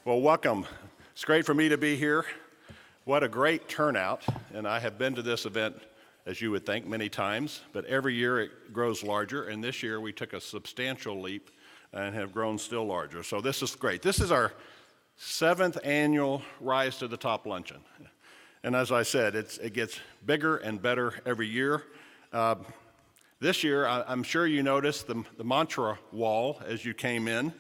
Well, welcome. It's great for me to be here. What a great turnout. And I have been to this event, as you would think, many times, but every year it grows larger. And this year we took a substantial leap and have grown still larger. So this is great. This is our 7th annual Rise to the Top luncheon. And as I said, it gets bigger and better every year. This year, I'm sure you noticed the mantra wall as you came in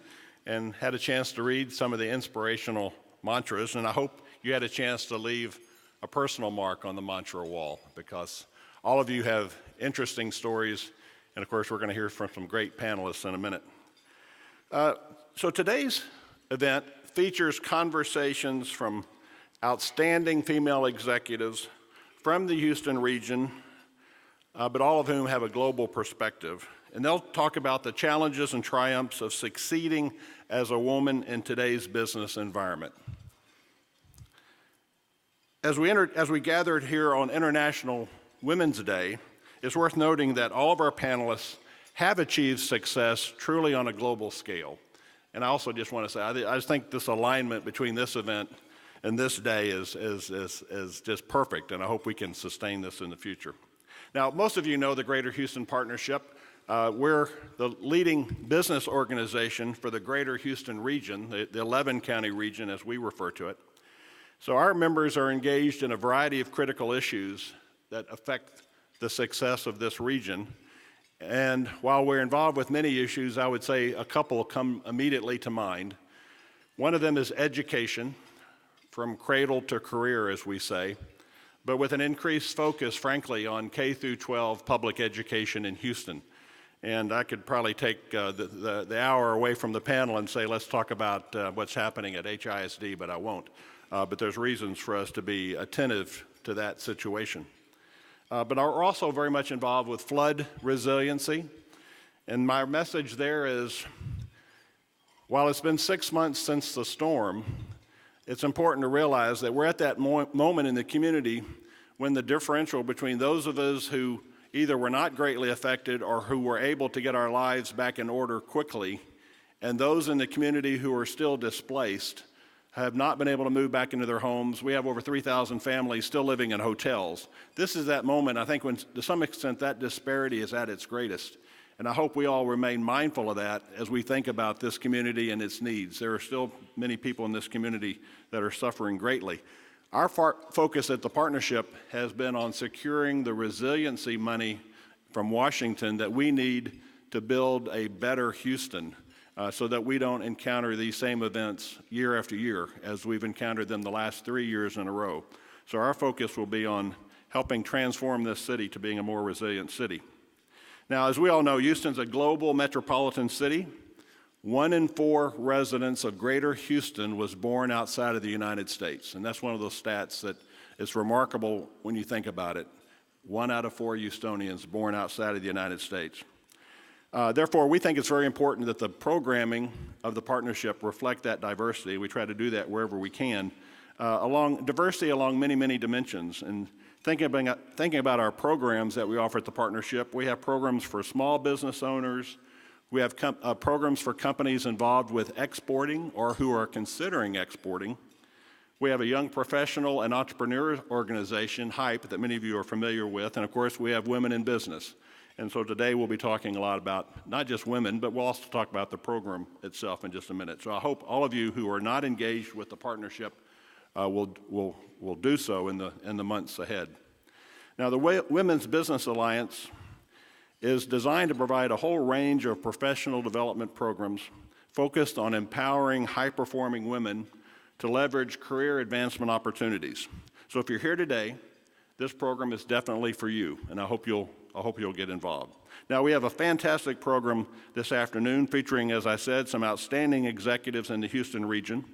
and had a chance to read some of the inspirational mantras, and I hope you had a chance to leave a personal mark on the mantra wall, because all of you have interesting stories, and of course we're going to hear from some great panelists in a minute. So today's event features conversations from outstanding female executives from the Houston region, but all of whom have a global perspective. And they'll talk about the challenges and triumphs of succeeding as a woman in today's business environment. As we gathered here on International Women's Day, it's worth noting that all of our panelists have achieved success truly on a global scale. And I also just want to say, I just think this alignment between this event and this day is just perfect, and I hope we can sustain this in the future. Now, most of you know the Greater Houston Partnership. We're the leading business organization for the Greater Houston region, the 11 county region as we refer to it. So our members are engaged in a variety of critical issues that affect the success of this region. And while we're involved with many issues, I would say a couple come immediately to mind. One of them is education, from cradle to career, as we say, but with an increased focus, frankly, on K through 12 public education in Houston. And I could probably take the hour away from the panel and say, let's talk about what's happening at HISD, but I won't. But there's reasons for us to be attentive to that situation. But we're also very much involved with flood resiliency. And my message there is, while it's been 6 months since the storm, it's important to realize that we're at that moment in the community when the differential between those of us who either were not greatly affected or who were able to get our lives back in order quickly, and those in the community who are still displaced have not been able to move back into their homes. We have over 3,000 families still living in hotels. This is that moment, I think, when to some extent that disparity is at its greatest. And I hope we all remain mindful of that as we think about this community and its needs. There are still many people in this community that are suffering greatly. Our focus at the partnership has been on securing the resiliency money from Washington that we need to build a better Houston so that we don't encounter these same events year after year as we've encountered them the last 3 years in a row. So our focus will be on helping transform this city to being a more resilient city. Now, as we all know, Houston's a global metropolitan city. 1 in 4 residents of Greater Houston was born outside of the United States. And that's one of those stats that is remarkable when you think about it. 1 out of 4 Houstonians born outside of the United States. Therefore, we think it's very important that the programming of the partnership reflect that diversity. We try to do that wherever we can, diversity along many, many dimensions. And thinking about our programs that we offer at the partnership, we have programs for small business owners. We have programs for companies involved with exporting or who are considering exporting. We have a young professional and entrepreneur organization, HYPE, that many of you are familiar with. And of course, we have women in business. And so today we'll be talking a lot about not just women, but we'll also talk about the program itself in just a minute. So I hope all of you who are not engaged with the partnership will do so in the months ahead. Now, the Women's Business Alliance is designed to provide a whole range of professional development programs focused on empowering high-performing women to leverage career advancement opportunities. So if you're here today, this program is definitely for you, and I hope you'll get involved. Now, we have a fantastic program this afternoon featuring, as I said, some outstanding executives in the Houston region.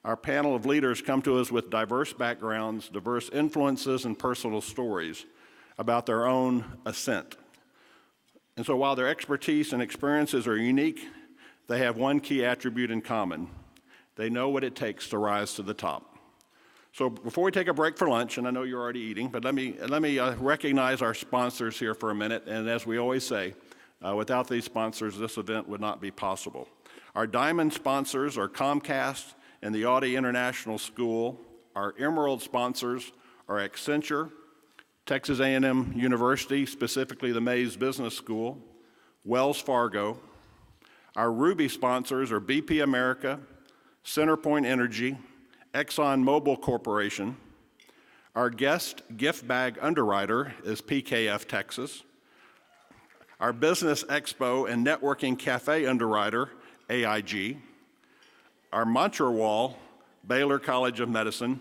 Our panel of leaders come to us with diverse backgrounds, diverse influences, and personal stories about their own ascent. And so while their expertise and experiences are unique, they have one key attribute in common. They know what it takes to rise to the top. So before we take a break for lunch, and I know you're already eating, but let me recognize our sponsors here for a minute. And as we always say, without these sponsors, this event would not be possible. Our diamond sponsors are Comcast and the Audi International School. Our Emerald sponsors are Accenture, Texas A&M University, specifically the Mays Business School, Wells Fargo. Our Ruby sponsors are BP America, CenterPoint Energy, ExxonMobil Corporation. Our guest gift bag underwriter is PKF Texas. Our Business Expo and Networking Cafe underwriter, AIG. Our mantra wall, Baylor College of Medicine.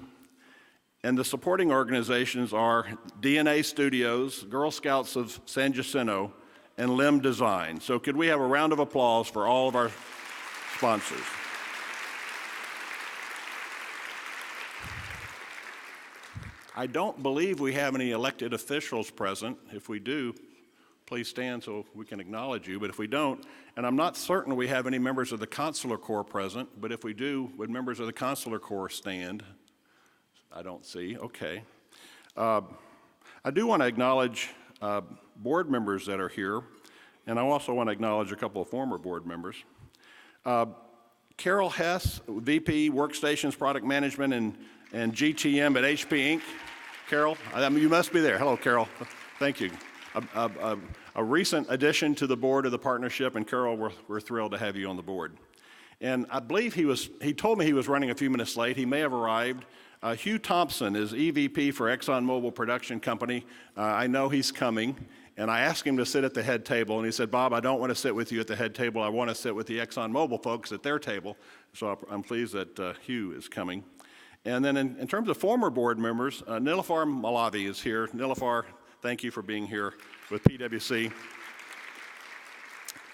And the supporting organizations are DNA Studios, Girl Scouts of San Jacinto, and Limb Design. So could we have a round of applause for all of our sponsors? I don't believe we have any elected officials present. If we do, please stand so we can acknowledge you. But if we don't, and I'm not certain we have any members of the Consular Corps present, but if we do, would members of the Consular Corps stand? I don't see. Okay. I do want to acknowledge board members that are here, and I also want to acknowledge a couple of former board members. Carol Hess, VP Workstations Product Management and GTM at HP Inc. Carol, you must be there. Hello, Carol. Thank you. A recent addition to the board of the partnership, and Carol, we're thrilled to have you on the board. And I believe he told me he was running a few minutes late. He may have arrived. Hugh Thompson is EVP for ExxonMobil Production Company. I know he's coming, and I asked him to sit at the head table, and he said, Bob, I don't want to sit with you at the head table. I want to sit with the ExxonMobil folks at their table. So I'm pleased that Hugh is coming. And then in terms of former board members, Nilafar Malavi is here. Nilafar, thank you for being here with PwC.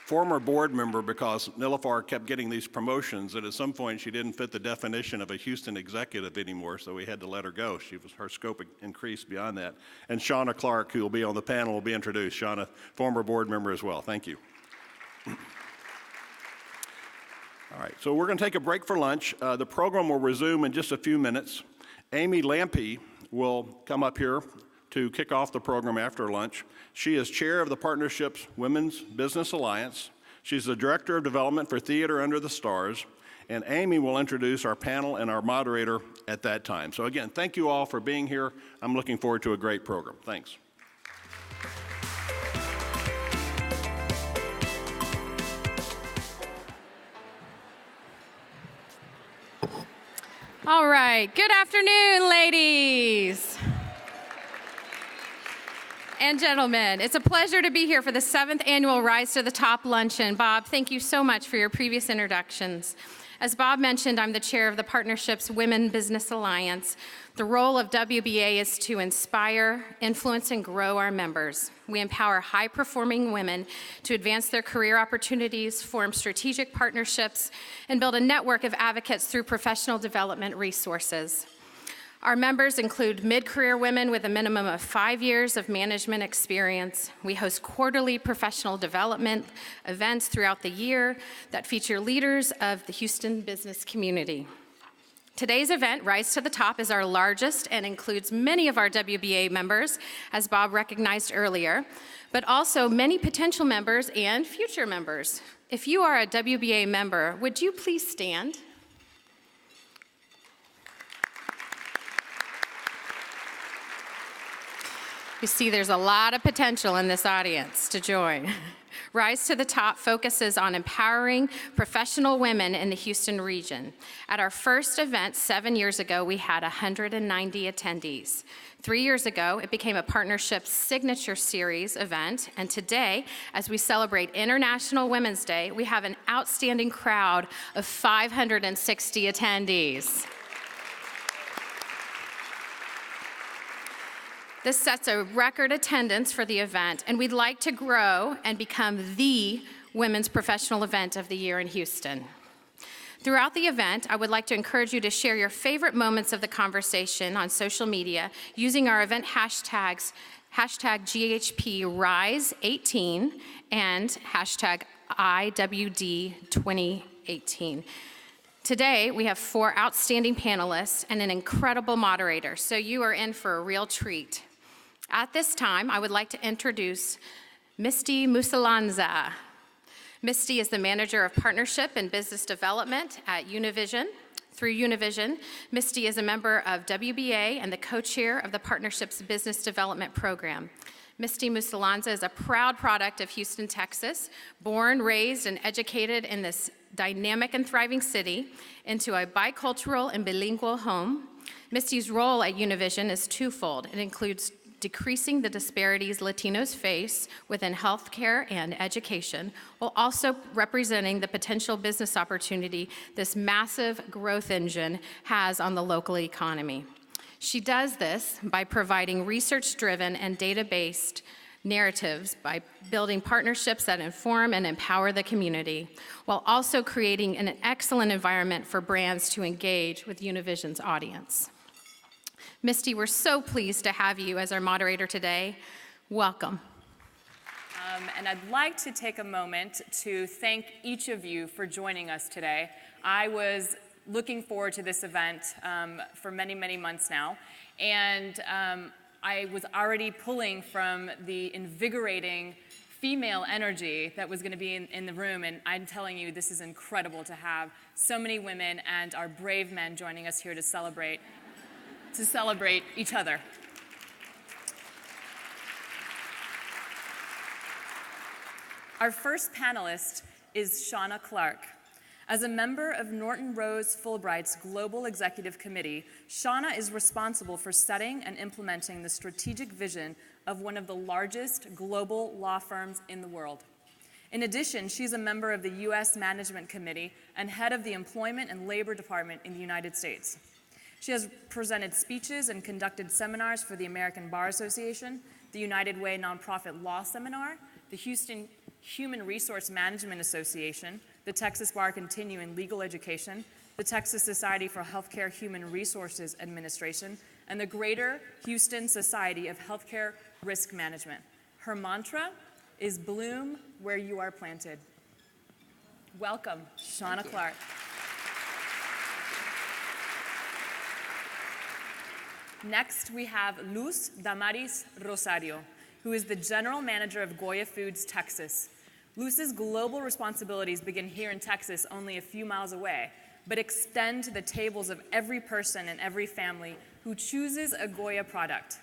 Former board member because Nilafar kept getting these promotions, and at some point she didn't fit the definition of a Houston executive anymore, so we had to let her go. Her scope increased beyond that. And Shauna Clarke, who will be on the panel, will be introduced. Shauna, former board member as well. Thank you. All right, so we're going to take a break for lunch. The program will resume in just a few minutes. Amy Lampe will come up here to kick off the program after lunch. She is chair of the partnership's Women's Business Alliance. She's the director of development for Theater Under the Stars, and Amy will introduce our panel and our moderator at that time. So again, thank you all for being here. I'm looking forward to a great program. Thanks. All right, good afternoon, ladies and gentlemen. It's a pleasure to be here for the 7th annual Rise to the Top luncheon. Bob, thank you so much for your previous introductions. As Bob mentioned, I'm the chair of the partnership's Women Business Alliance. The role of WBA is to inspire, influence, and grow our members. We empower high-performing women to advance their career opportunities, form strategic partnerships, and build a network of advocates through professional development resources. Our members include mid-career women with a minimum of 5 years of management experience. We host quarterly professional development events throughout the year that feature leaders of the Houston business community. Today's event, Rise to the Top, is our largest and includes many of our WBA members, as Bob recognized earlier, but also many potential members and future members. If you are a WBA member, would you please stand? You see, there's a lot of potential in this audience to join. Rise to the Top focuses on empowering professional women in the Houston region. At our first event 7 years ago, we had 190 attendees. 3 years ago, it became a partnership's signature series event, and today, as we celebrate International Women's Day, we have an outstanding crowd of 560 attendees. This sets a record attendance for the event, and we'd like to grow and become the women's professional event of the year in Houston. Throughout the event, I would like to encourage you to share your favorite moments of the conversation on social media using our event hashtags, hashtag GHPRise18 and hashtag IWD2018. Today, we have 4 outstanding panelists and an incredible moderator, so you are in for a real treat. At this time, I would like to introduce Misty Musalanza. Misty is the Manager of Partnership and Business Development at Univision. Through Univision, Misty is a member of WBA and the co-chair of the partnership's business development program. Misty Musalanza is a proud product of Houston, Texas, born, raised, and educated in this dynamic and thriving city into a bicultural and bilingual home. Misty's role at Univision is twofold. It includes decreasing the disparities Latinos face within healthcare and education, while also representing the potential business opportunity this massive growth engine has on the local economy. She does this by providing research-driven and data-based narratives, by building partnerships that inform and empower the community, while also creating an excellent environment for brands to engage with Univision's audience. Misty, we're so pleased to have you as our moderator today. Welcome. And I'd like to take a moment to thank each of you for joining us today. I was looking forward to this event for many, many months now, and I was already pulling from the invigorating female energy that was going to be in the room, and I'm telling you, this is incredible to have so many women and our brave men joining us here to celebrate each other. Our first panelist is Shauna Clarke. As a member of Norton Rose Fulbright's Global Executive Committee, Shauna is responsible for setting and implementing the strategic vision of one of the largest global law firms in the world. In addition, she's a member of the U.S. Management Committee and head of the Employment and Labor Department in the United States. She has presented speeches and conducted seminars for the American Bar Association, the United Way Nonprofit Law Seminar, the Houston Human Resource Management Association, the Texas Bar Continuing Legal Education, the Texas Society for Healthcare Human Resources Administration, and the Greater Houston Society of Healthcare Risk Management. Her mantra is "Bloom where you are planted." Welcome, Shauna Clarke. Next, we have Luz Damaris Rosario, who is the General Manager of Goya Foods, Texas. Luz's global responsibilities begin here in Texas, only a few miles away, but extend to the tables of every person and every family who chooses a Goya product.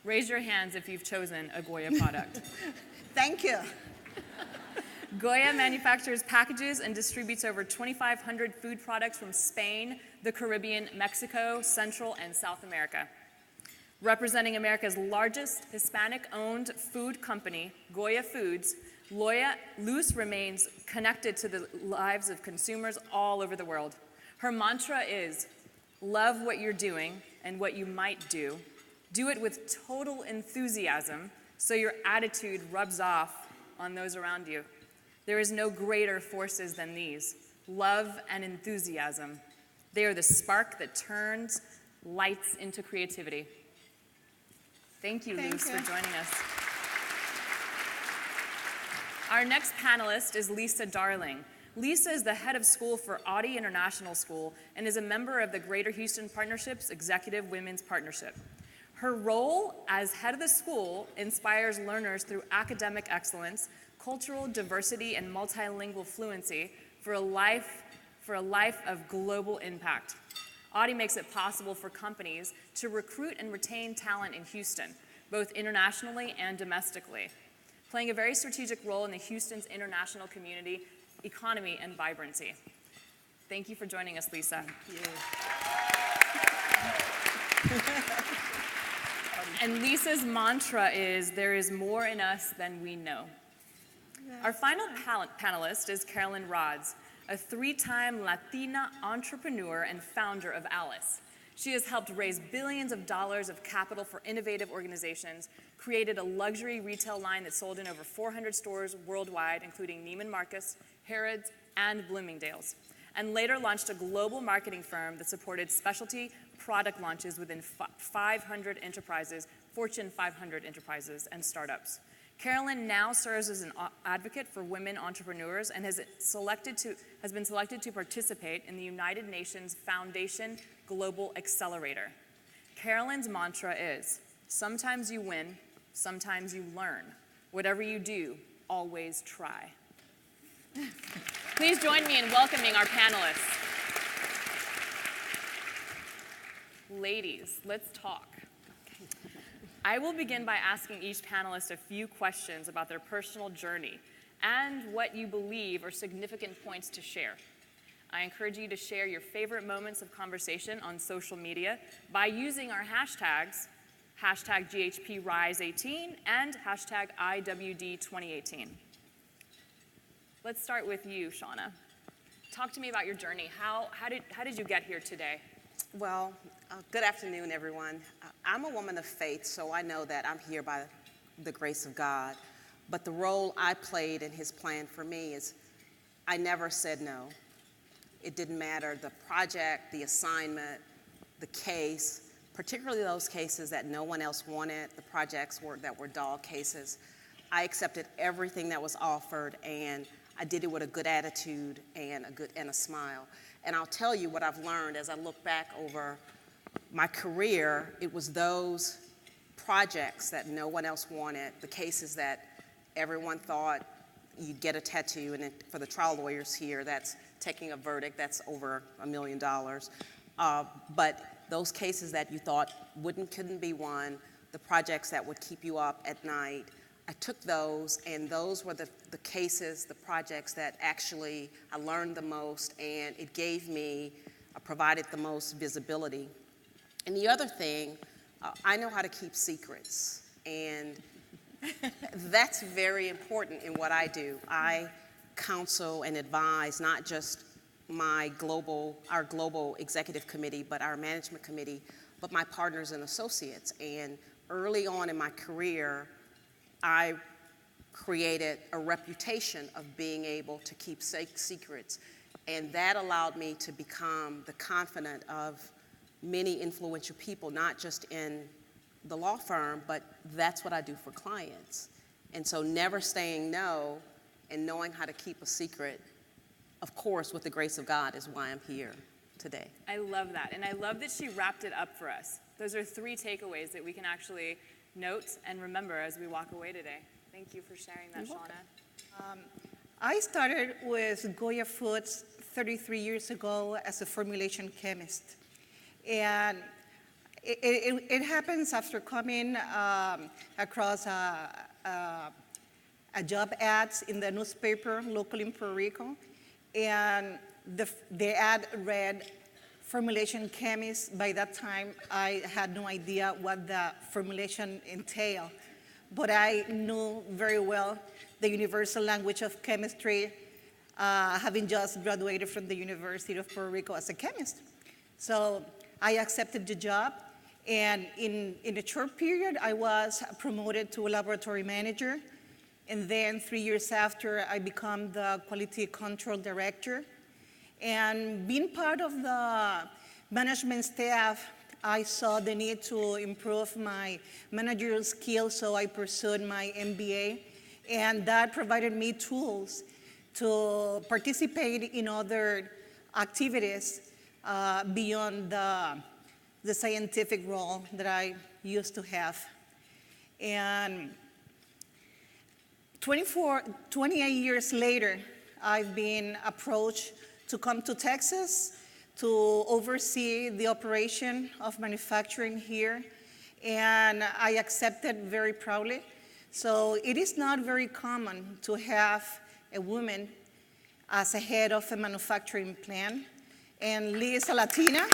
Raise your hands if you've chosen a Goya product. Thank you. Goya manufactures, packages, and distributes over 2,500 food products from Spain, the Caribbean, Mexico, Central, and South America. Representing America's largest Hispanic-owned food company, Goya Foods, Luz remains connected to the lives of consumers all over the world. Her mantra is, "Love what you're doing and what you might do. Do it with total enthusiasm so your attitude rubs off on those around you. There is no greater forces than these, love and enthusiasm. They are the spark that turns lights into creativity." Thank you, Luz, for joining us. Our next panelist is Lisa Darling. Lisa is the head of school for Audi International School and is a member of the Greater Houston Partnership's Executive Women's Partnership. Her role as head of the school inspires learners through academic excellence, cultural diversity, and multilingual fluency for a life of global impact. Audi makes it possible for companies to recruit and retain talent in Houston, both internationally and domestically, playing a very strategic role in the Houston's international community, economy, and vibrancy. Thank you for joining us, Lisa. And Lisa's mantra is, "There is more in us than we know." Yes. Our final panelist is Carolyn Rods, a 3-time Latina entrepreneur and founder of Alice. She has helped raise billions of dollars of capital for innovative organizations, created a luxury retail line that sold in over 400 stores worldwide, including Neiman Marcus, Harrods, and Bloomingdale's, and later launched a global marketing firm that supported specialty product launches within 500 enterprises, Fortune 500 enterprises, and startups. Carolyn now serves as an advocate for women entrepreneurs and has been selected to participate in the United Nations Foundation Global Accelerator. Carolyn's mantra is, "Sometimes you win, sometimes you learn. Whatever you do, always try." Please join me in welcoming our panelists. Ladies, let's talk. I will begin by asking each panelist a few questions about their personal journey and what you believe are significant points to share. I encourage you to share your favorite moments of conversation on social media by using our hashtags, hashtag GHPRise18 and hashtag IWD2018. Let's start with you, Shauna. Talk to me about your journey. How did you get here today? Well, good afternoon, everyone. I'm a woman of faith, so I know that I'm here by the grace of God. But the role I played in his plan for me is I never said no. It didn't matter the project, the assignment, the case, particularly those cases that no one else wanted, the projects that were dog cases. I accepted everything that was offered, and I did it with a good attitude and a smile. And I'll tell you what I've learned as I look back over my career. It was those projects that no one else wanted, the cases that everyone thought you'd get a tattoo, and for the trial lawyers here, that's taking a verdict that's over $1 million. But those cases that you thought couldn't be won, the projects that would keep you up at night, I took those, and those were the cases, the projects that actually I learned the most, and it gave me, provided the most visibility. And the other thing, I know how to keep secrets, and that's very important in what I do. I counsel and advise not just our global executive committee, but our management committee, but my partners and associates. And early on in my career, I created a reputation of being able to keep secrets, and that allowed me to become the confidant of many influential people, not just in the law firm, but that's what I do for clients. And so never saying no and knowing how to keep a secret, of course, with the grace of God, is why I'm here today. I love that, and I love that she wrapped it up for us. Those are 3 takeaways that we can actually note and remember as we walk away today. Thank you for sharing that, Shauna. I started with Goya Foods 33 years ago as a formulation chemist. And it happens after coming across a job ads in the newspaper locally in Puerto Rico. And the ad read formulation chemist. By that time, I had no idea what the formulation entailed, but I knew very well the universal language of chemistry, having just graduated from the University of Puerto Rico as a chemist. So I accepted the job, and in a short period, I was promoted to a laboratory manager, and then 3 years after, I became the quality control director. And being part of the management staff, I saw the need to improve my managerial skills, so I pursued my MBA, and that provided me tools to participate in other activities beyond the scientific role that I used to have. And 28 years later, I've been approached to come to Texas to oversee the operation of manufacturing here, and I accepted very proudly. So it is not very common to have a woman as a head of a manufacturing plant, and Lee is a Latina.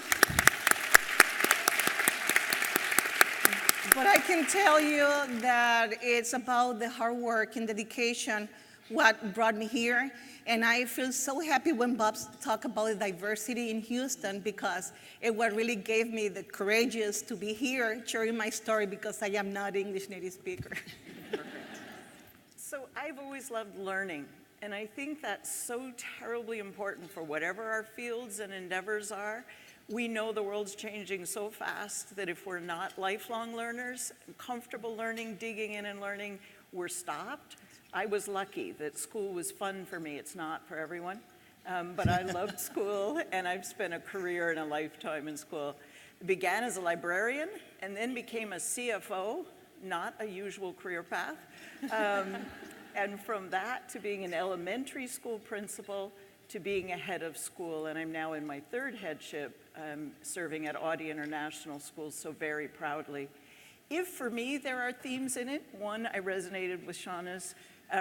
But I can tell you that it's about the hard work and dedication what brought me here. And I feel so happy when Bob talked about diversity in Houston, because it what really gave me the courage to be here sharing my story, because I am not English native speaker. So I've always loved learning, and I think that's so terribly important for whatever our fields and endeavors are. We know the world's changing so fast that if we're not lifelong learners, comfortable learning, digging in and learning, we're stopped. I was lucky that school was fun for me. It's not for everyone, but I loved school, and I've spent a career and a lifetime in school. Began as a librarian and then became a CFO, not a usual career path. And from that to being an elementary school principal, to being a head of school, and I'm now in my third headship, serving at Audi International School, so very proudly. If for me there are themes in it, one, I resonated with Shauna's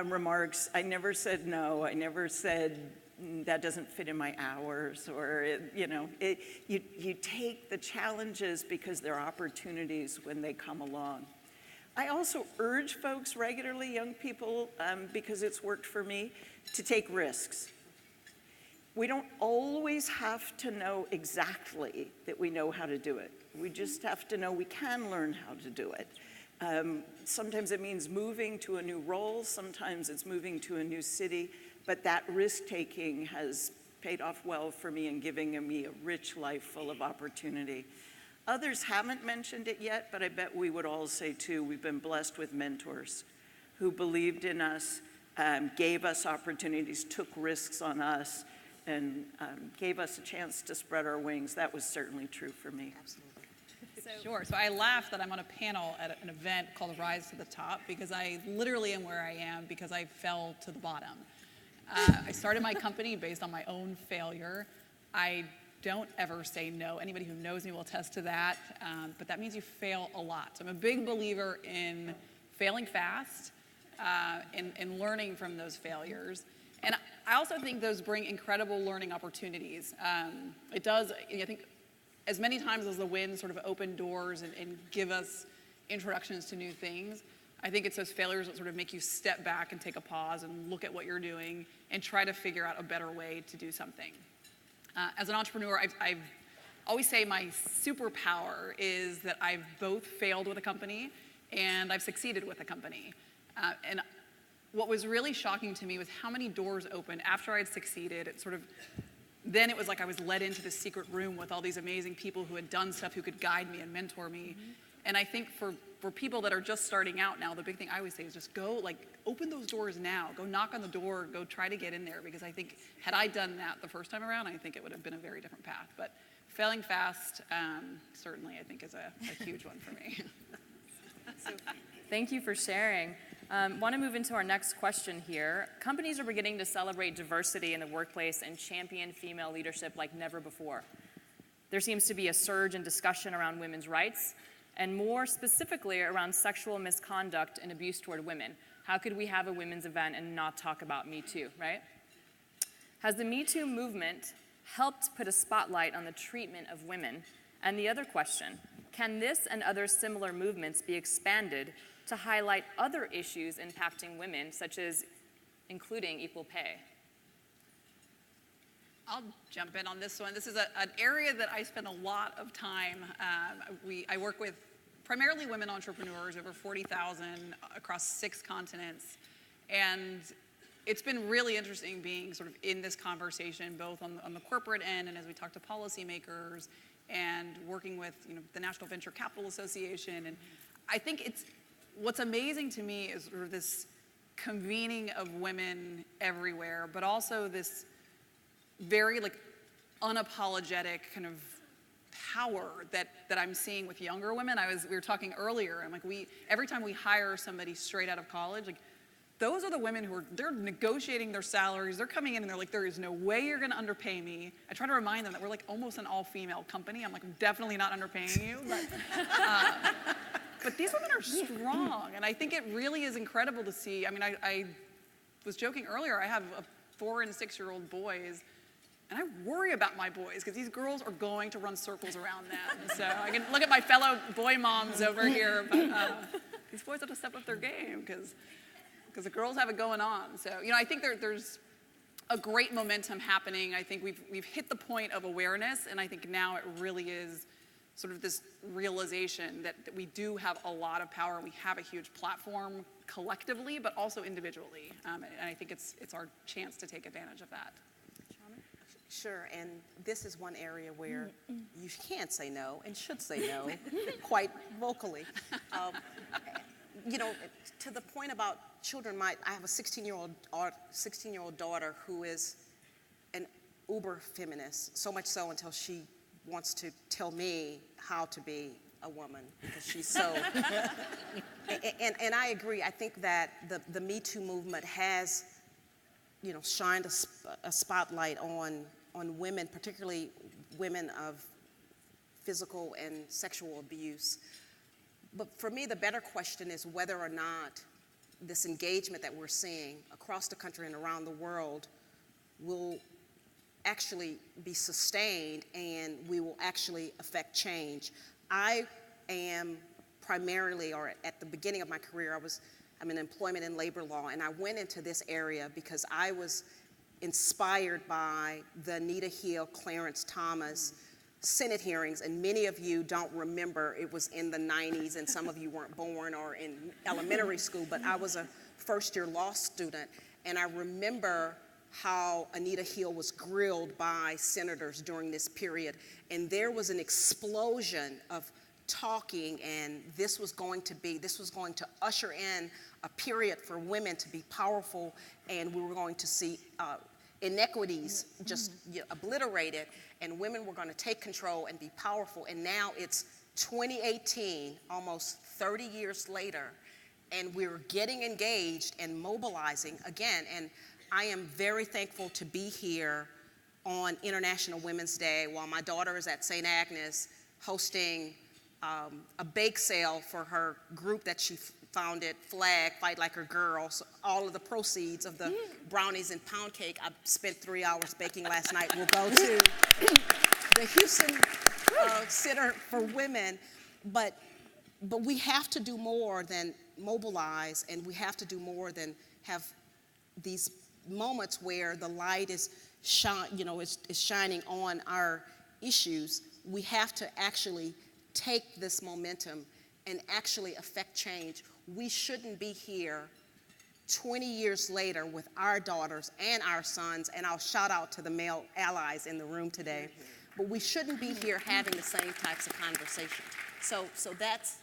remarks. I never said no. I never said that doesn't fit in my hours, or you take the challenges because they're opportunities when they come along. I also urge folks regularly, young people, because it's worked for me, to take risks. We don't always have to know exactly that we know how to do it. We just have to know we can learn how to do it. Sometimes it means moving to a new role, sometimes it's moving to a new city, but that risk-taking has paid off well for me in giving me a rich life full of opportunity. Others haven't mentioned it yet, but I bet we would all say too, we've been blessed with mentors who believed in us, gave us opportunities, took risks on us, and gave us a chance to spread our wings. That was certainly true for me. Absolutely. Sure. So I laugh that I'm on a panel at an event called Rise to the Top, because I literally am where I am because I fell to the bottom. I started my company based on my own failure. I don't ever say no. Anybody who knows me will attest to that, but that means you fail a lot. So I'm a big believer in failing fast, in learning from those failures. And I also think those bring incredible learning opportunities. It does, I think, as many times as the wins sort of open doors and give us introductions to new things, I think it's those failures that sort of make you step back and take a pause and look at what you're doing and try to figure out a better way to do something. As an entrepreneur, I've always say my superpower is that I've both failed with a company and I've succeeded with a company. And what was really shocking to me was how many doors opened after I'd succeeded. Then it was like I was led into this secret room with all these amazing people who had done stuff, who could guide me and mentor me. Mm-hmm. And I think for people that are just starting out now, the big thing I always say is just go, open those doors now. Go knock on the door, go try to get in there, because I think had I done that the first time around, I think it would have been a very different path. But failing fast, certainly I think is a huge one for me. Thank you for sharing. Want to move into our next question here. Companies are beginning to celebrate diversity in the workplace and champion female leadership like never before. There seems to be a surge in discussion around women's rights, and more specifically around sexual misconduct and abuse toward women. How could we have a women's event and not talk about Me Too, right? Has the Me Too movement helped put a spotlight on the treatment of women? And the other question, can this and other similar movements be expanded to highlight other issues impacting women, such as including equal pay? I'll jump in on this one. This is an area that I spend a lot of time. I work with primarily women entrepreneurs, over 40,000 across 6 continents. And it's been really interesting being sort of in this conversation, both on the corporate end and as we talk to policymakers and working with the National Venture Capital Association. And I think what's amazing to me is sort of this convening of women everywhere, but also this very unapologetic kind of power that I'm seeing with younger women. We were talking earlier, and every time we hire somebody straight out of college, those are the women who they're negotiating their salaries. They're coming in and they're like, there is no way you're going to underpay me. I try to remind them that we're almost an all-female company. I'm definitely not underpaying you, but these women are strong, and I think it really is incredible to see. I was joking earlier, I have 4 and 6-year-old boys, and I worry about my boys because these girls are going to run circles around them. So I can look at my fellow boy moms over here, but these boys have to step up their game because the girls have it going on. So I think there's a great momentum happening. I think we've hit the point of awareness, and I think now it really is sort of this realization that we do have a lot of power. We have a huge platform collectively, but also individually. And I think it's our chance to take advantage of that. Sure, and this is one area where you can say no and should say no quite vocally. To the point about children, I have a 16-year-old daughter who is an uber feminist, so much so until she wants to tell me how to be a woman because she's so. and I agree. I think that the Me Too movement has shined a spotlight on women, particularly women of physical and sexual abuse. But for me, the better question is whether or not this engagement that we're seeing across the country and around the world will actually be sustained and we will actually affect change. I am primarily, or at the beginning of my career, I'm in employment and labor law, and I went into this area because I was inspired by the Anita Hill, Clarence Thomas Senate hearings, and many of you don't remember, it was in the 90s, and some of you weren't born or in elementary school, but I was a first-year law student, and I remember how Anita Hill was grilled by senators during this period, and there was an explosion of talking, and this was going to usher in a period for women to be powerful, and we were going to see inequities just obliterated, and women were going to take control and be powerful. And now it's 2018, almost 30 years later, and we're getting engaged and mobilizing again. And I am very thankful to be here on International Women's Day while my daughter is at St. Agnes hosting a bake sale for her group that she founded, Flag, Fight Like a Girl. So all of the proceeds of the brownies and pound cake I spent 3 hours baking last night will go to the Houston Center for Women. But we have to do more than mobilize, and we have to do more than have these moments where the light is shining on our issues. We have to actually take this momentum and actually affect change. We shouldn't be here 20 years later with our daughters and our sons, and I'll shout out to the male allies in the room today, but we shouldn't be here having the same types of conversations. So that's,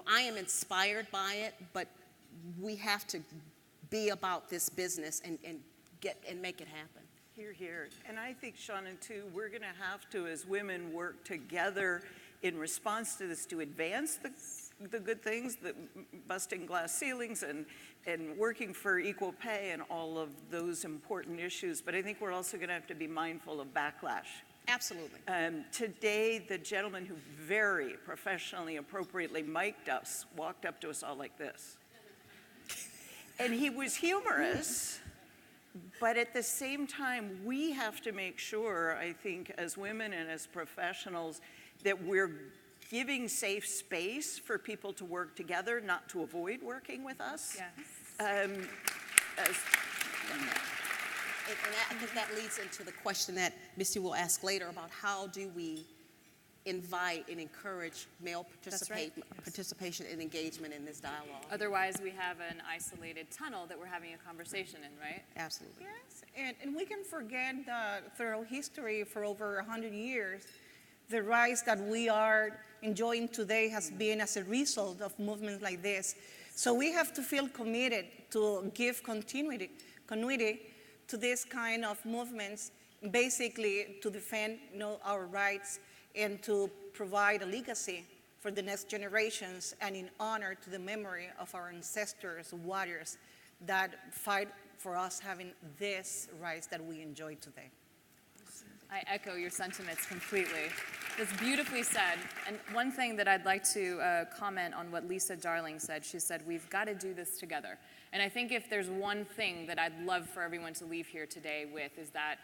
I am inspired by it, but we have to be about this business and make it happen. Hear, hear. And I think, Shauna, too, we're going to have to, as women, work together in response to this to advance the good things, the busting glass ceilings and working for equal pay and all of those important issues. But I think we're also going to have to be mindful of backlash. Absolutely. Today, the gentleman who very professionally, appropriately mic'd us walked up to us all like this. And he was humorous, but at the same time, we have to make sure, I think, as women and as professionals, that we're giving safe space for people to work together, not to avoid working with us. Yes. And I think that leads into the question that Missy will ask later about how do we invite and encourage male participation and engagement in this dialogue. Otherwise, we have an isolated tunnel that we're having a conversation in, right? Absolutely. Yes, and we can forget through history for over 100 years, the rise that we are enjoying today has been as a result of movements like this. So we have to feel committed to give continuity to this kind of movements, basically to defend our rights and to provide a legacy for the next generations, and in honor to the memory of our ancestors, warriors that fight for us having this rights that we enjoy today. I echo your sentiments completely. That's beautifully said. And one thing that I'd like to comment on what Lisa Darling said, she said, we've got to do this together. And I think if there's one thing that I'd love for everyone to leave here today with is that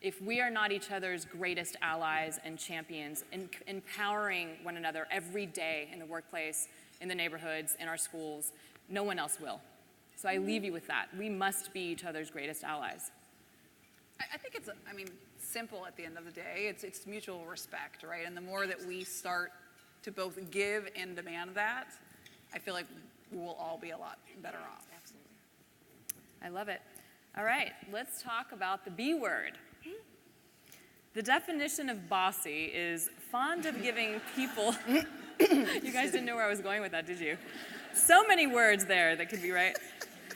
if we are not each other's greatest allies and champions, empowering one another every day in the workplace, in the neighborhoods, in our schools, no one else will. So I leave you with that. We must be each other's greatest allies. I think it's, simple at the end of the day. It's mutual respect, right? And the more that we start to both give and demand that, I feel like we'll all be a lot better off. Absolutely. I love it. All right, let's talk about the B word. The definition of bossy is fond of giving people... You guys didn't know where I was going with that, did you? So many words there that could be right.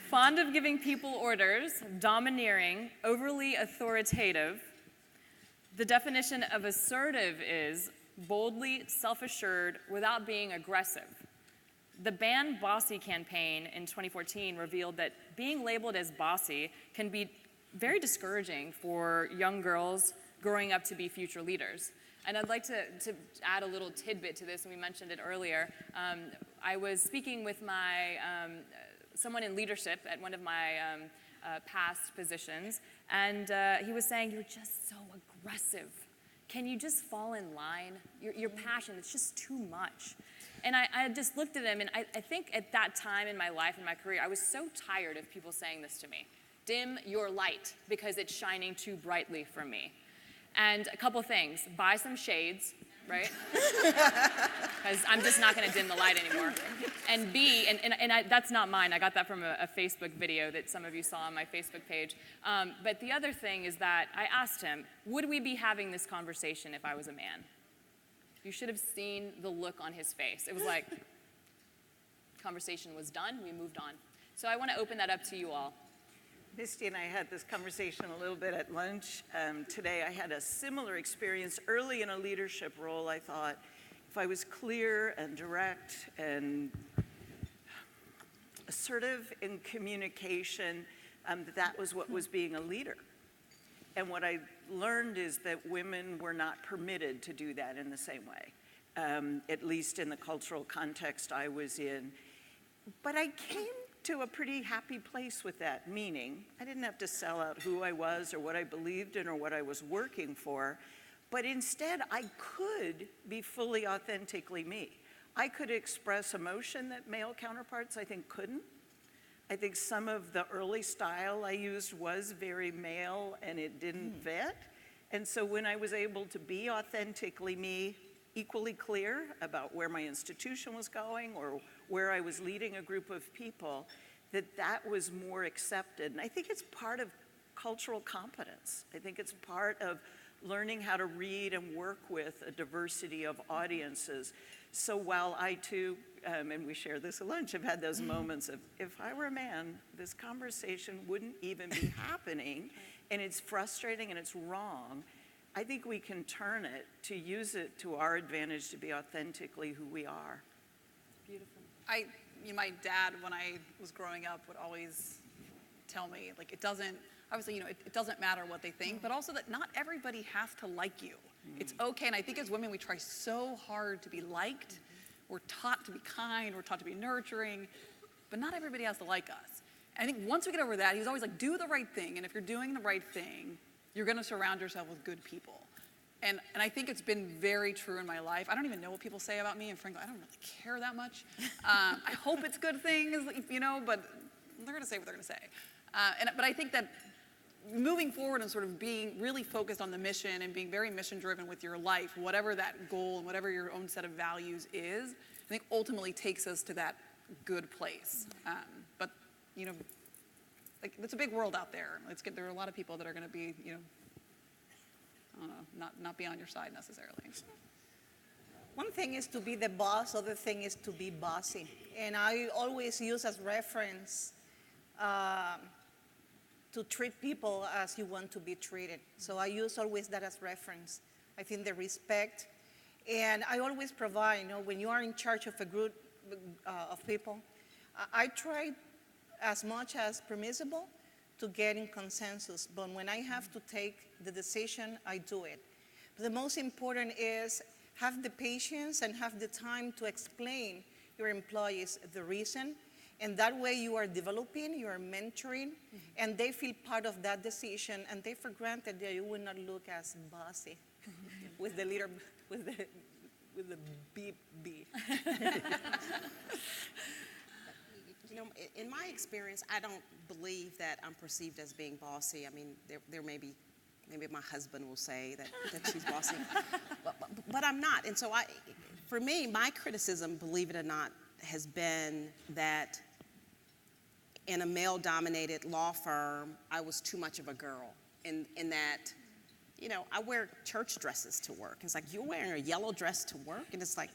Fond of giving people orders, domineering, overly authoritative. The definition of assertive is boldly self-assured without being aggressive. The Ban Bossy campaign in 2014 revealed that being labeled as bossy can be very discouraging for young girls growing up to be future leaders. And I'd like to add a little tidbit to this, and we mentioned it earlier. I was speaking with someone in leadership at one of my past positions, and he was saying, "You're just so aggressive. Can you just fall in line? Your passion, it's just too much." And I just looked at him, and I think at that time in my life, in my career, I was so tired of people saying this to me. Dim your light because it's shining too brightly for me. And a couple things, buy some shades, right? Because I'm just not gonna dim the light anymore. And B, that's not mine, I got that from a Facebook video that some of you saw on my Facebook page. But the other thing is that I asked him, would we be having this conversation if I was a man? You should have seen the look on his face. It was like, conversation was done, we moved on. So I wanna open that up to you all. Misty and I had this conversation a little bit at lunch today. I had a similar experience early in a leadership role. I thought if I was clear and direct and assertive in communication, that was what was being a leader. And what I learned is that women were not permitted to do that in the same way, at least in the cultural context I was in. But I came to a pretty happy place with that, meaning I didn't have to sell out who I was or what I believed in or what I was working for, but instead I could be fully authentically me. I could express emotion that male counterparts I think couldn't. I think some of the early style I used was very male and it didn't fit. And so when I was able to be authentically me, equally clear about where my institution was going or where I was leading a group of people, that was more accepted. And I think it's part of cultural competence. I think it's part of learning how to read and work with a diversity of audiences. So while I too, and we share this at lunch, have had those moments of, if I were a man, this conversation wouldn't even be happening, and it's frustrating and it's wrong, I think we can turn it to use it to our advantage to be authentically who we are. Beautiful. My dad, when I was growing up, would always tell me, like, it doesn't matter what they think, but also that not everybody has to like you. It's okay, and I think as women, we try so hard to be liked. We're taught to be kind, we're taught to be nurturing, but not everybody has to like us. And I think once we get over that, he's always like, do the right thing, and if you're doing the right thing, you're gonna surround yourself with good people. And I think it's been very true in my life. I don't even know what people say about me, and frankly, I don't really care that much. I hope it's good things, but they're gonna say what they're gonna say. But I think that moving forward and sort of being really focused on the mission and being very mission driven with your life, whatever that goal and whatever your own set of values is, I think ultimately takes us to that good place. But like, it's a big world out there. There are a lot of people that are going to be, I don't know, not be on your side necessarily. One thing is to be the boss, other thing is to be bossy. And I always use as reference to treat people as you want to be treated. So I use always that as reference. I think the respect, and I always provide, when you are in charge of a group of people, I try as much as permissible to get in consensus, but when I have to take the decision, I do it. But the most important is have the patience and have the time to explain your employees the reason, and that way you are developing, you are mentoring, and they feel part of that decision, and they for granted that you will not look as bossy with the leader, with the B. In my experience, I don't believe that I'm perceived as being bossy. I mean, there may be, maybe my husband will say that she's bossy, but I'm not. And so for me, my criticism, believe it or not, has been that in a male-dominated law firm, I was too much of a girl in that, I wear church dresses to work. It's like, you're wearing a yellow dress to work? And it's like,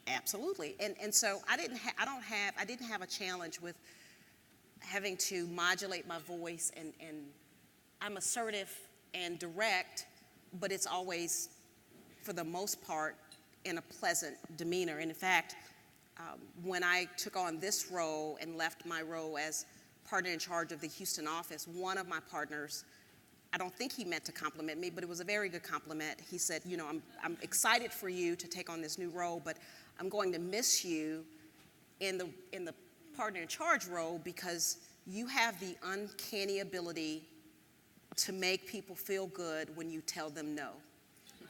absolutely. And so I didn't have a challenge with having to modulate my voice, and I'm assertive and direct, but it's always, for the most part, in a pleasant demeanor. And in fact, when I took on this role and left my role as partner in charge of the Houston office, one of my partners, I don't think he meant to compliment me, but it was a very good compliment. He said, you know, I'm excited for you to take on this new role, but I'm going to miss you in the partner in charge role because you have the uncanny ability to make people feel good when you tell them no.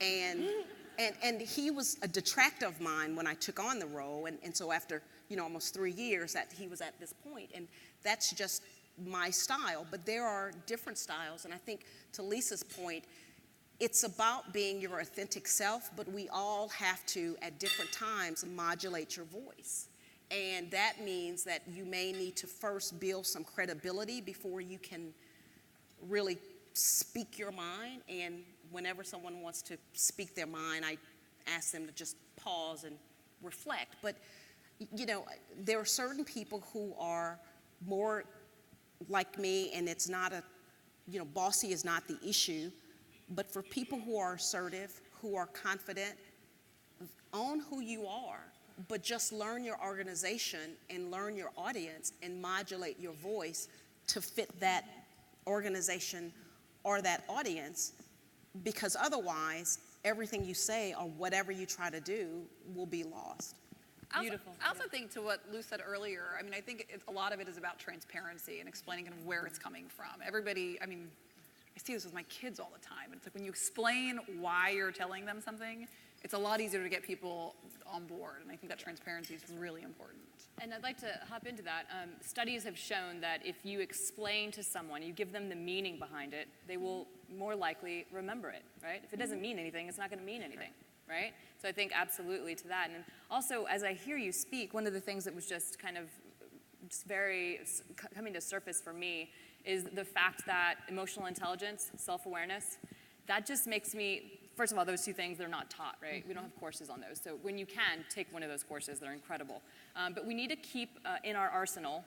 And he was a detractor of mine when I took on the role, and so after, you know, almost 3 years that he was at this point, and that's just my style. But there are different styles, and I think to Lisa's point, it's about being your authentic self, but we all have to, at different times, modulate your voice. And that means that you may need to first build some credibility before you can really speak your mind. And whenever someone wants to speak their mind, I ask them to just pause and reflect. But, you know, there are certain people who are more like me, and it's not a, you know, bossy is not the issue. But for people who are assertive, who are confident, own who you are, but just learn your organization and learn your audience and modulate your voice to fit that organization or that audience, because otherwise, everything you say or whatever you try to do will be lost. Beautiful. I also think to what Lou said earlier, I mean, I think a lot of it is about transparency and explaining kind of where it's coming from. Everybody, I mean, I see this with my kids all the time. It's like when you explain why you're telling them something, it's a lot easier to get people on board. And I think that transparency is really important. And I'd like to hop into that. Studies have shown that if you explain to someone, you give them the meaning behind it, they will more likely remember it, right? If it doesn't mean anything, it's not going to mean anything, right? So I think absolutely to that. And also, as I hear you speak, one of the things that was just kind of just very coming to surface for me is the fact that emotional intelligence, self-awareness, that just makes me, first of all, those two things, they're not taught, right? We don't have courses on those. So when you can, take one of those courses. They're incredible. But we need to keep in our arsenal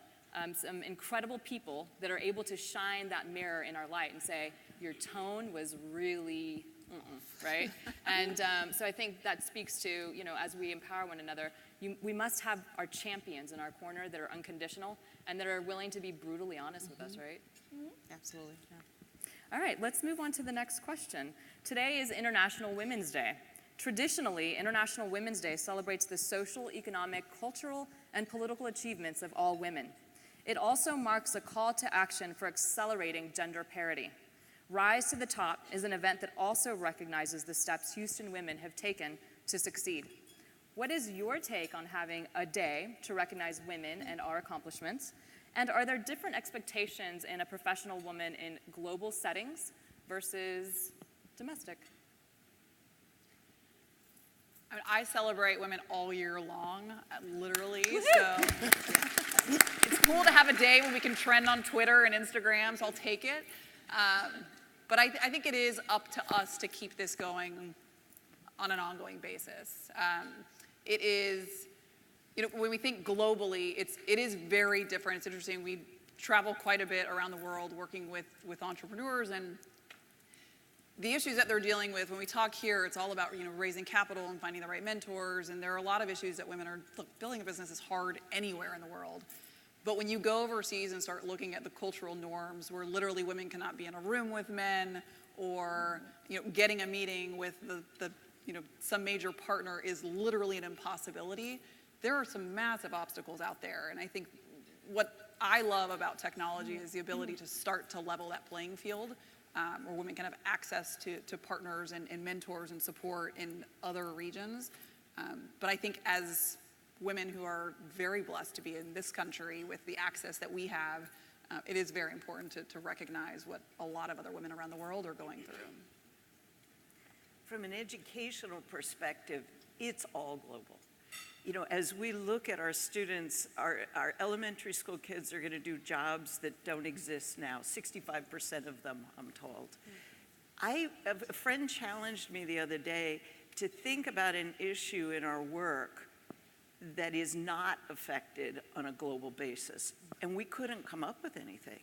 some incredible people that are able to shine that mirror in our light and say, your tone was really, right? And so I think that speaks to, you know, as we empower one another, we must have our champions in our corner that are unconditional and that are willing to be brutally honest with us, right? Absolutely. Yeah. All right, let's move on to the next question. Today is International Women's Day. Traditionally, International Women's Day celebrates the social, economic, cultural, and political achievements of all women. It also marks a call to action for accelerating gender parity. Rise to the Top is an event that also recognizes the steps Houston women have taken to succeed. What is your take on having a day to recognize women and our accomplishments? And are there different expectations in a professional woman in global settings versus domestic? I mean, I celebrate women all year long, literally, so it's cool to have a day when we can trend on Twitter and Instagram, so I'll take it. But I think it is up to us to keep this going on an ongoing basis. It is, you know, when we think globally, it is very different. It's interesting. We travel quite a bit around the world working with entrepreneurs, and the issues that they're dealing with, when we talk here, it's all about, you know, raising capital and finding the right mentors, and there are a lot of issues that women are, look, building a business is hard anywhere in the world. But when you go overseas and start looking at the cultural norms where literally women cannot be in a room with men, or, you know, getting a meeting with the you know, some major partner is literally an impossibility, there are some massive obstacles out there. And I think what I love about technology is the ability to start to level that playing field, where women can have access to partners and mentors and support in other regions. But I think as women who are very blessed to be in this country with the access that we have, it is very important to recognize what a lot of other women around the world are going through. From an educational perspective, it's all global. You know, as we look at our students, our elementary school kids are going to do jobs that don't exist now, 65% of them, I'm told. A friend challenged me the other day to think about an issue in our work that is not affected on a global basis, and we couldn't come up with anything.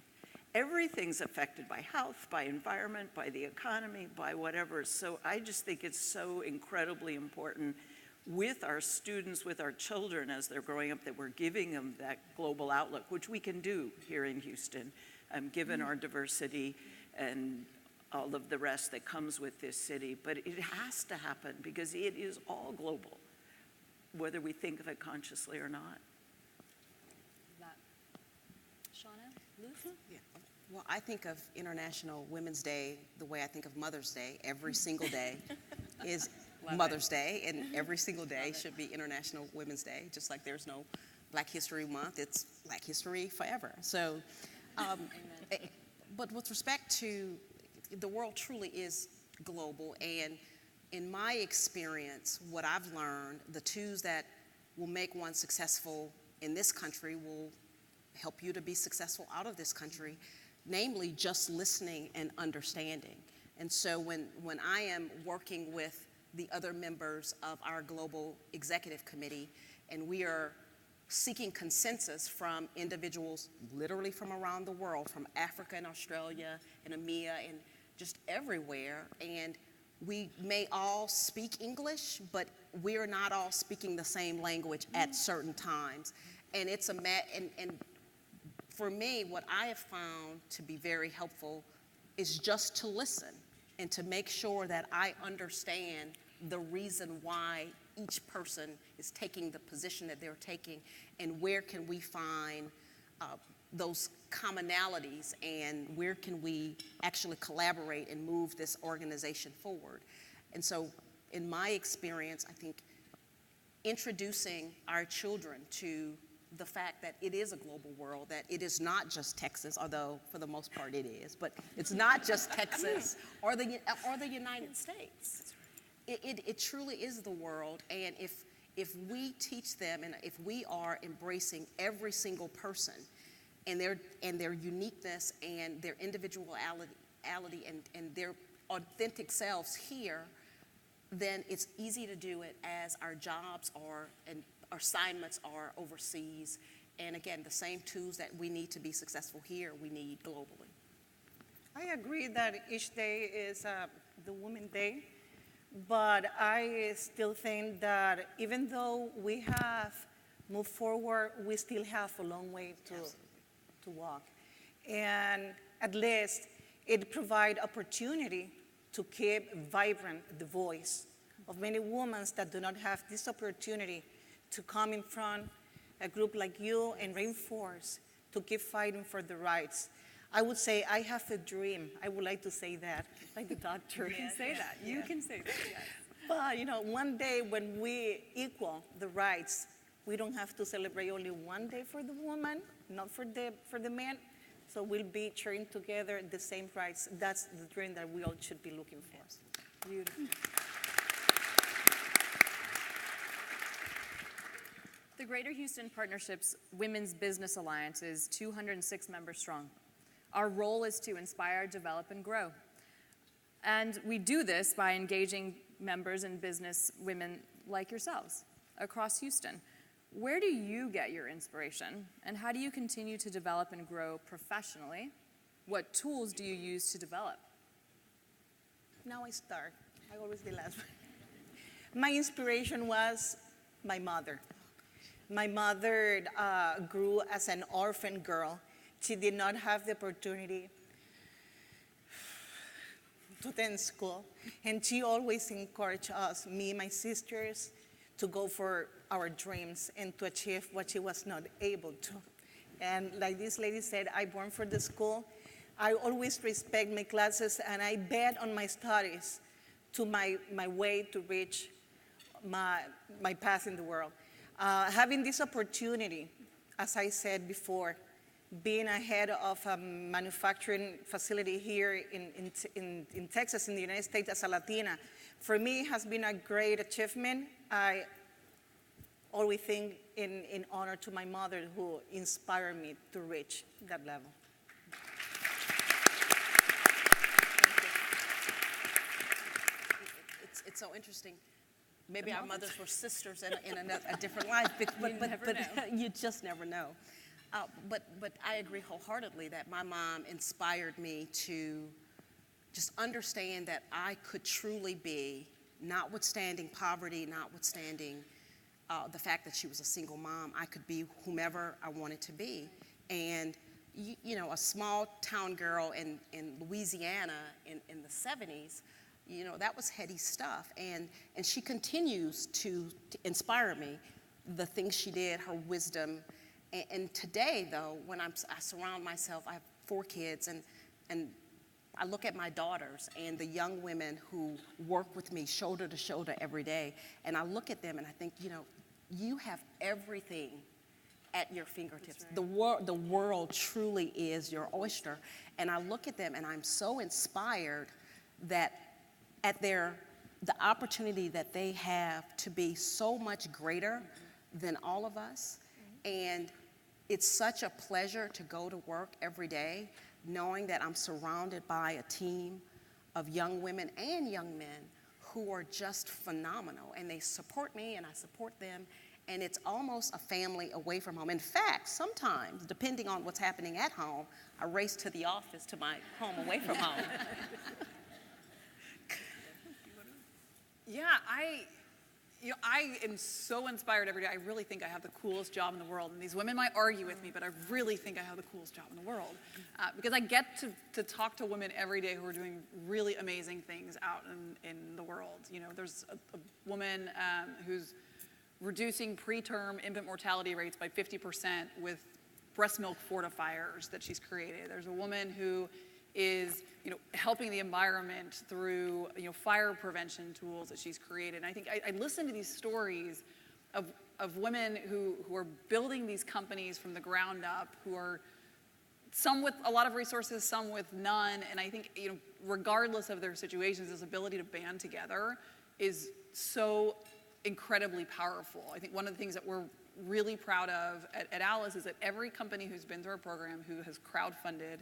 Everything's affected by health, by environment, by the economy, by whatever. So I just think it's so incredibly important with our students, with our children as they're growing up, that we're giving them that global outlook, which we can do here in Houston, given our diversity and all of the rest that comes with this city. But it has to happen because it is all global, whether we think of it consciously or not. Shauna, Luce? Yeah. Well, I think of International Women's Day the way I think of Mother's Day. Every single day is Mother's Day, and every single day should be International Women's Day. Just like there's no Black History Month, it's Black History forever. So, but with respect to, the world truly is global, and in my experience, what I've learned, the tools that will make one successful in this country will help you to be successful out of this country, namely just listening and understanding. And so when I am working with the other members of our global executive committee, and we are seeking consensus from individuals literally from around the world, from Africa and Australia and EMEA and just everywhere, and we may all speak English, but we're not all speaking the same language at certain times. And it's and for me, what I have found to be very helpful is just to listen and to make sure that I understand the reason why each person is taking the position that they're taking, and where can we find those commonalities, and where can we actually collaborate and move this organization forward. And so in my experience, I think introducing our children to the fact that it is a global world, that it is not just Texas, although for the most part it is, but it's not just Texas or the United States. It truly is the world, and if we teach them, and if we are embracing every single person and their uniqueness and their individuality and their authentic selves here, then it's easy to do it as our jobs are and our assignments are overseas. And again, the same tools that we need to be successful here, we need globally. I agree that each day is the Women's Day, but I still think that even though we have moved forward, we still have a long way to walk. And at least it provides opportunity to keep vibrant the voice of many women that do not have this opportunity to come in front a group like you and reinforce to keep fighting for the rights. I would say I have a dream. I would like to say that, like the doctor. You can say that. You can say that, yes. But, you know, one day when we equal the rights, we don't have to celebrate only one day for the woman, not for the man. So we'll be sharing together the same rights. That's the dream that we all should be looking for. Beautiful. The Greater Houston Partnership's Women's Business Alliance is 206 members strong. Our role is to inspire, develop, and grow. And we do this by engaging members and business women like yourselves across Houston. Where do you get your inspiration, and how do you continue to develop and grow professionally? What tools do you use to develop? Now I start. I always the last one. My inspiration was my mother. My mother grew as an orphan girl. She did not have the opportunity to attend school, and she always encouraged us, me and my sisters, to go for our dreams and to achieve what she was not able to. And like this lady said, I born for the school. I always respect my classes, and I bet on my studies to my way to reach my path in the world. Having this opportunity, as I said before, being a head of a manufacturing facility here in Texas, in the United States, as a Latina, for me has been a great achievement. I always think in honor to my mother, who inspired me to reach that level. It's so interesting. Maybe our mothers were sisters in a different life, but you just never know. But I agree wholeheartedly that my mom inspired me to just understand that I could truly be notwithstanding poverty, notwithstanding the fact that she was a single mom, I could be whomever I wanted to be. And you know, a small town girl in Louisiana in the 70s, you know, that was heady stuff. And she continues to inspire me, the things she did, her wisdom. And today, though, when I surround myself, I have 4 kids, and I look at my daughters and the young women who work with me shoulder to shoulder every day, and I look at them and I think, you know, you have everything at your fingertips. Right. The world truly is your oyster. And I look at them and I'm so inspired that at the opportunity that they have to be so much greater than all of us. And it's such a pleasure to go to work every day knowing that I'm surrounded by a team of young women and young men who are just phenomenal, and they support me and I support them, and it's almost a family away from home. In fact, sometimes, depending on what's happening at home, I race to the office to my home away from home. Yeah, I am so inspired every day. I really think I have the coolest job in the world. And these women might argue with me, but I really think I have the coolest job in the world. Because I get to talk to women every day who are doing really amazing things out in the world. You know, there's a woman who's reducing preterm infant mortality rates by 50% with breast milk fortifiers that she's created. There's a woman who is, you know, helping the environment through, you know, fire prevention tools that she's created. And I think I listen to these stories of women who are building these companies from the ground up, who are some with a lot of resources, some with none. And I think, you know, regardless of their situations, this ability to band together is so incredibly powerful. I think one of the things that we're really proud of at Alice is that every company who's been through our program, who has crowdfunded,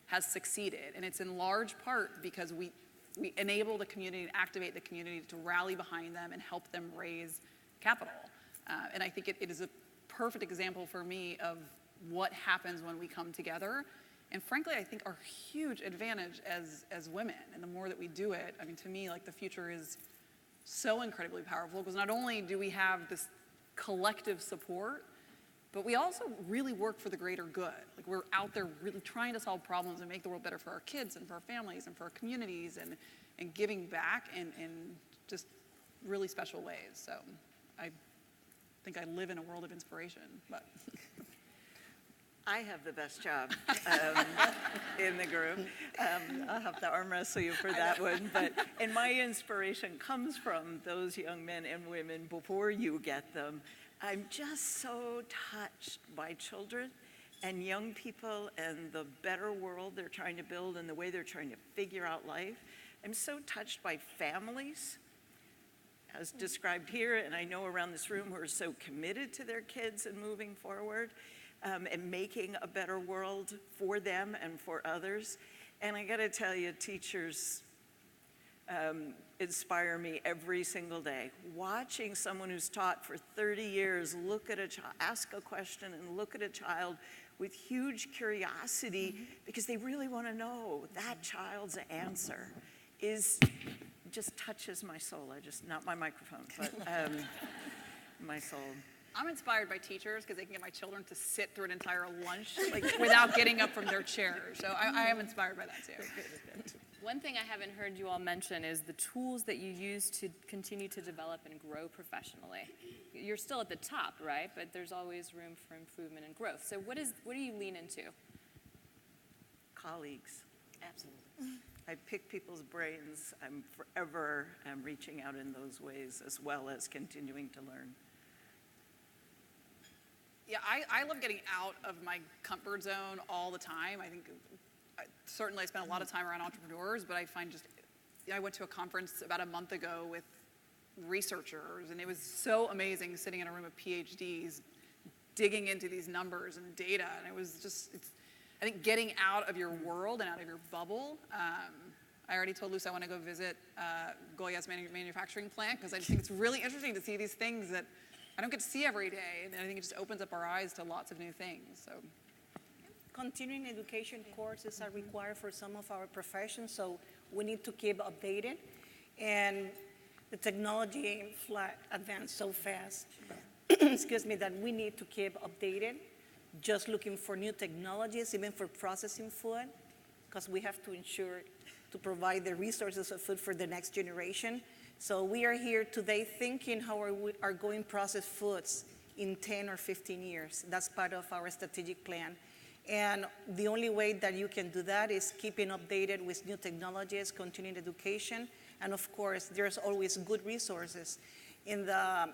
has succeeded. And it's in large part because we enable the community and activate the community to rally behind them and help them raise capital. And I think it is a perfect example for me of what happens when we come together. And frankly, I think our huge advantage as women, and the more that we do it, I mean, to me, like, the future is so incredibly powerful, because not only do we have this collective support, but we also really work for the greater good. Like, we're out there really trying to solve problems and make the world better for our kids and for our families and for our communities, and giving back in just really special ways. So I think I live in a world of inspiration, but. I have the best job in the group. I'll have to arm wrestle you for that one. And my inspiration comes from those young men and women before you get them. I'm just so touched by children and young people and the better world they're trying to build and the way they're trying to figure out life. I'm so touched by families, as described here, and I know around this room, who are so committed to their kids and moving forward. And making a better world for them and for others. And I gotta tell you, teachers inspire me every single day. Watching someone who's taught for 30 years look at a child, ask a question and look at a child with huge curiosity, because they really wanna know that child's answer just touches my soul. Not my microphone, but my soul. I'm inspired by teachers because they can get my children to sit through an entire lunch without getting up from their chair. So I am inspired by that too. One thing I haven't heard you all mention is the tools that you use to continue to develop and grow professionally. You're still at the top, right? But there's always room for improvement and growth. So what do you lean into? Colleagues. Absolutely. I pick people's brains. I'm forever reaching out in those ways, as well as continuing to learn. Yeah, I love getting out of my comfort zone all the time. I think certainly I spend a lot of time around entrepreneurs, but I find I went to a conference about a month ago with researchers, and it was so amazing sitting in a room of PhDs digging into these numbers and data, and it was I think getting out of your world and out of your bubble. I already told Luce I want to go visit Goya's manufacturing plant, because I just think it's really interesting to see these things that I don't get to see every day, and I think it just opens up our eyes to lots of new things. So, continuing education courses are required for some of our professions, so we need to keep updated. And the technology advanced so fast, excuse me, that we need to keep updated, just looking for new technologies, even for processing food, because we have to ensure to provide the resources of food for the next generation. So we are here today thinking how we are going to process foods in 10 or 15 years. That's part of our strategic plan. And the only way that you can do that is keeping updated with new technologies, continuing education, and of course, there's always good resources in the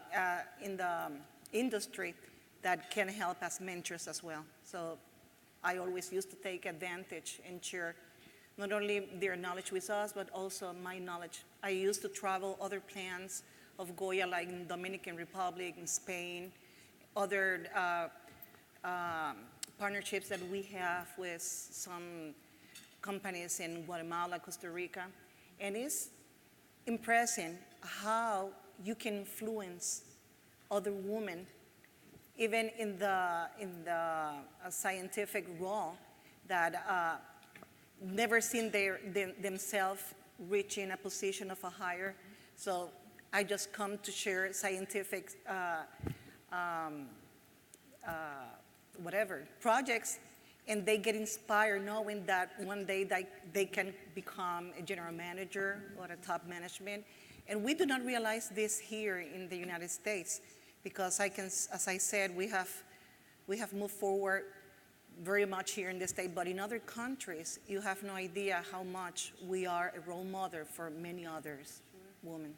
industry that can help as mentors as well. So I always used to take advantage and share not only their knowledge with us, but also my knowledge. I used to travel other plants of Goya, like in Dominican Republic, in Spain, other partnerships that we have with some companies in Guatemala, Costa Rica. And it's impressive how you can influence other women, even in the scientific role, that never seen themselves reaching a position of a higher. So I just come to share scientific projects, and they get inspired knowing that one day they can become a general manager or a top management. And we do not realize this here in the United States, because as I said, we have moved forward very much here in the state, but in other countries, you have no idea how much we are a role model for many others, women.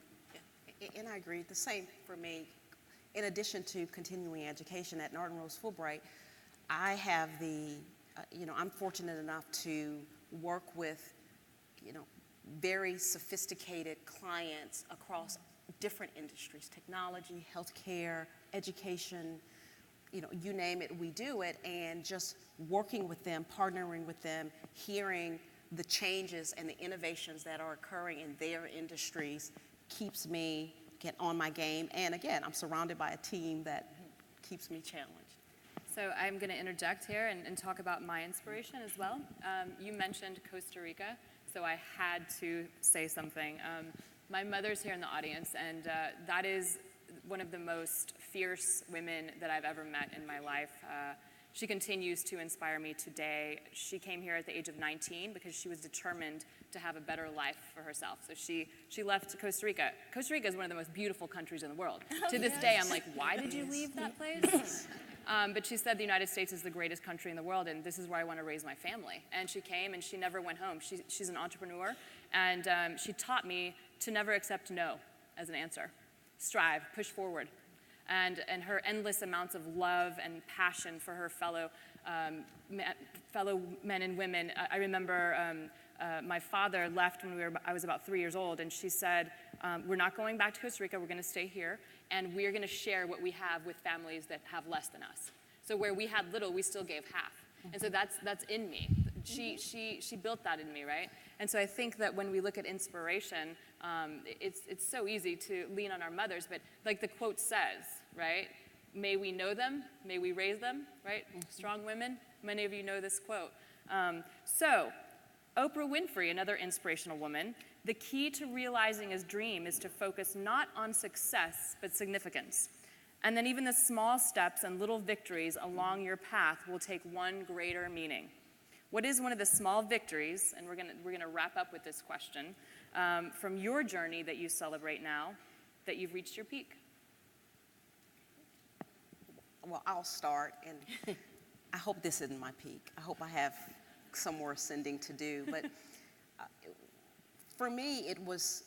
Yeah. And I agree, the same for me. In addition to continuing education at Norton Rose Fulbright, I have I'm fortunate enough to work with, very sophisticated clients across different industries, technology, healthcare, education, you name it, we do it, and just working with them, partnering with them, hearing the changes and the innovations that are occurring in their industries keeps me on my game. And again, I'm surrounded by a team that keeps me challenged. So I'm going to interject here and talk about my inspiration as well. You mentioned Costa Rica, so I had to say something. My mother's here in the audience, and that is one of the most fierce women that I've ever met in my life. She continues to inspire me today. She came here at the age of 19 because she was determined to have a better life for herself. So she left Costa Rica. Costa Rica is one of the most beautiful countries in the world. To this day, I'm like, why did you leave that place? But she said the United States is the greatest country in the world, and this is where I want to raise my family. And she came, and she never went home. She's an entrepreneur, and she taught me to never accept no as an answer. Strive, push forward. And her endless amounts of love and passion for her fellow men and women. I remember my father left when I was about 3 years old, and she said, we're not going back to Costa Rica, we're going to stay here, and we're going to share what we have with families that have less than us. So where we had little, we still gave half. And so that's in me. She built that in me, right? And so I think that when we look at inspiration, it's so easy to lean on our mothers, but like the quote says, right? May we know them, may we raise them, right? Strong women. Many of you know this quote. So Oprah Winfrey, another inspirational woman, the key to realizing his dream is to focus not on success, but significance. And then even the small steps and little victories along your path will take one greater meaning. What is one of the small victories, and we're gonna wrap up with this question, from your journey that you celebrate now, that you've reached your peak? Well, I'll start, and I hope this isn't my peak. I hope I have some more ascending to do, but for me, it was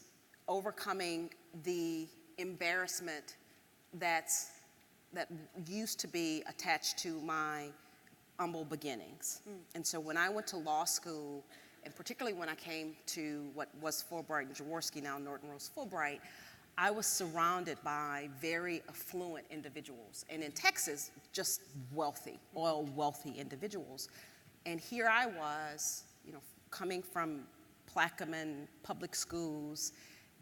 overcoming the embarrassment that used to be attached to my humble beginnings. And so when I went to law school, and particularly when I came to what was Fulbright and Jaworski, now Norton Rose Fulbright, I was surrounded by very affluent individuals. And in Texas, just wealthy, oil-wealthy individuals. And here I was, coming from Plaquemine public schools.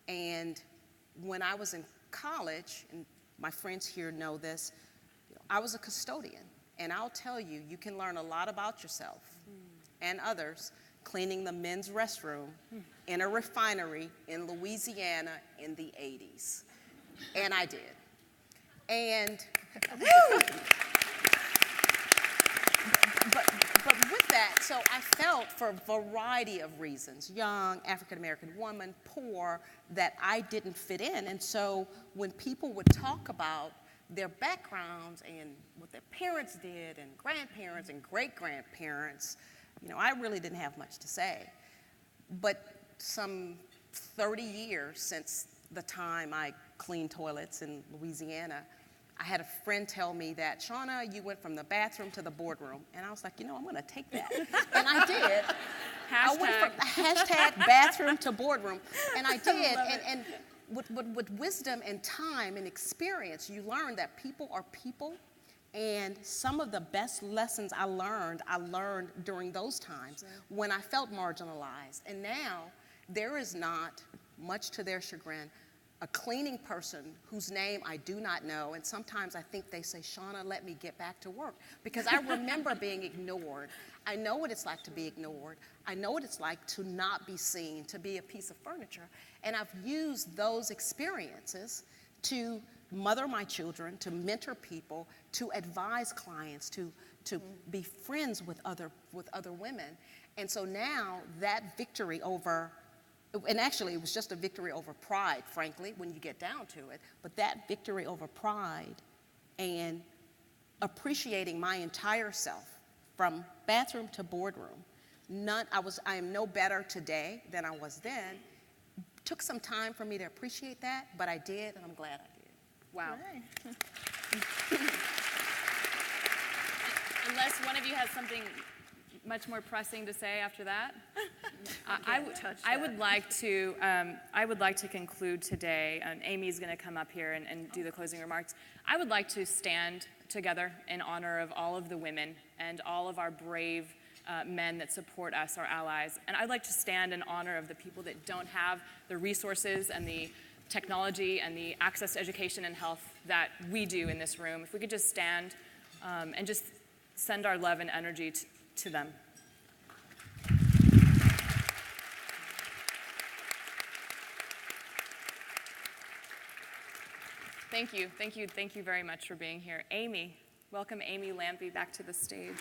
And when I was in college, and my friends here know this, I was a custodian. And I'll tell you, you can learn a lot about yourself and others cleaning the men's restroom in a refinery in Louisiana in the 80s. And I did. And but with that, so I felt for a variety of reasons, young, African-American woman, poor, that I didn't fit in. And so when people would talk about their backgrounds and what their parents did and grandparents and great-grandparents, you know, I really didn't have much to say. But some 30 years since the time I cleaned toilets in Louisiana, I had a friend tell me that, Shauna, you went from the bathroom to the boardroom. And I was like, you know, I'm going to take that. And I did. I went from hashtag bathroom to boardroom. And I did. And with wisdom and time and experience, you learn that people are people. And some of the best lessons I learned during those times when I felt marginalized. And now there is not, much to their chagrin, a cleaning person whose name I do not know, and sometimes I think they say, Shauna, let me get back to work, because I remember being ignored. I know what it's like to be ignored. I know what it's like to not be seen, to be a piece of furniture, and I've used those experiences to mother my children, to mentor people, to advise clients, to be friends with other women. And so now that victory over, and actually it was just a victory over pride, frankly, when you get down to it, but that victory over pride and appreciating my entire self from bathroom to boardroom, I am no better today than I was then. Took some time for me to appreciate that, but I did, and I'm glad I did. Wow. Unless one of you has something much more pressing to say after that, I would like to conclude today. And Amy's going to come up here and do the closing remarks. I would like to stand together in honor of all of the women and all of our brave men that support us, our allies. And I'd like to stand in honor of the people that don't have the resources and the technology and the access to education and health that we do in this room. If we could just stand and just send our love and energy to them. Thank you very much for being here. Amy, welcome Amy Lampy back to the stage.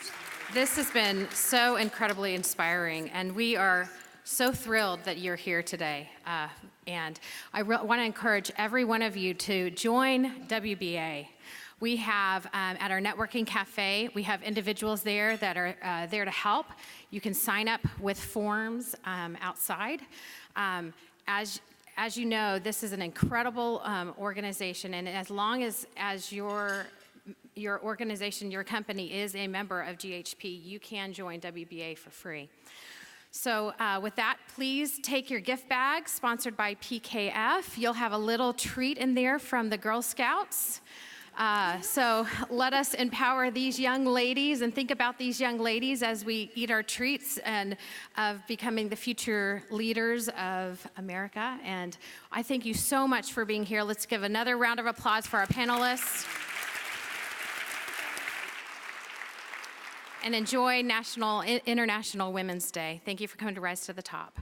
This has been so incredibly inspiring, and we are so thrilled that you're here today. And I want to encourage every one of you to join WBA. We have, at our networking cafe, we have individuals there that are there to help. You can sign up with forms outside. As you know, this is an incredible organization, and as long as your organization, your company is a member of GHP, you can join WBA for free. So with that, please take your gift bag, sponsored by PKF. You'll have a little treat in there from the Girl Scouts. So let us empower these young ladies and think about these young ladies as we eat our treats and of becoming the future leaders of America. And I thank you so much for being here. Let's give another round of applause for our panelists. And enjoy International Women's Day. Thank you for coming to Rise to the Top.